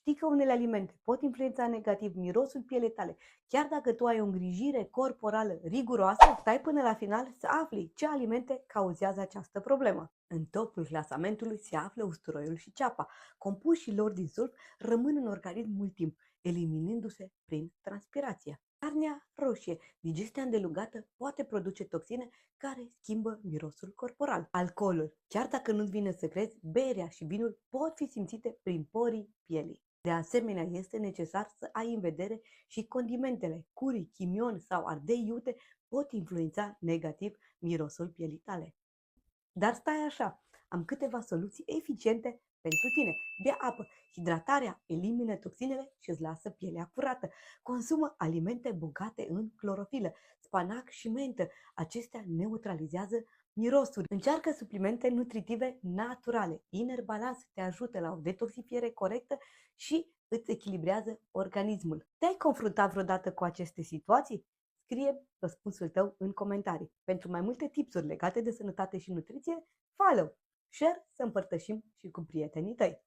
Știi că unele alimente pot influența negativ mirosul pielei tale, chiar dacă tu ai o îngrijire corporală riguroasă? Stai până la final să afli ce alimente cauzează această problemă. În topul clasamentului se află usturoiul și ceapa. Compușii lor din sulf rămân în organism mult timp, eliminându-se prin transpirație. Carnea roșie, digestia îndelungată, poate produce toxine care schimbă mirosul corporal. Alcoolul, chiar dacă nu-ți vine să crezi, berea și vinul pot fi simțite prin porii pielii. De asemenea, este necesar să ai în vedere și condimentele. Curry, chimion sau ardei iute pot influența negativ mirosul pielii tale. Dar stai așa, am câteva soluții eficiente pentru tine. Bea apă, hidratarea elimină toxinele și îți lasă pielea curată. Consumă alimente bogate în clorofilă, spanac și mentă. Acestea neutralizează mirosul. Încearcă suplimente nutritive naturale. Inner Balance te ajută la o detoxifiere corectă și îți echilibrează organismul. Te-ai confruntat vreodată cu aceste situații? Scrie răspunsul tău în comentarii. Pentru mai multe tipsuri legate de sănătate și nutriție, follow, share, să împărtășim și cu prietenii tăi.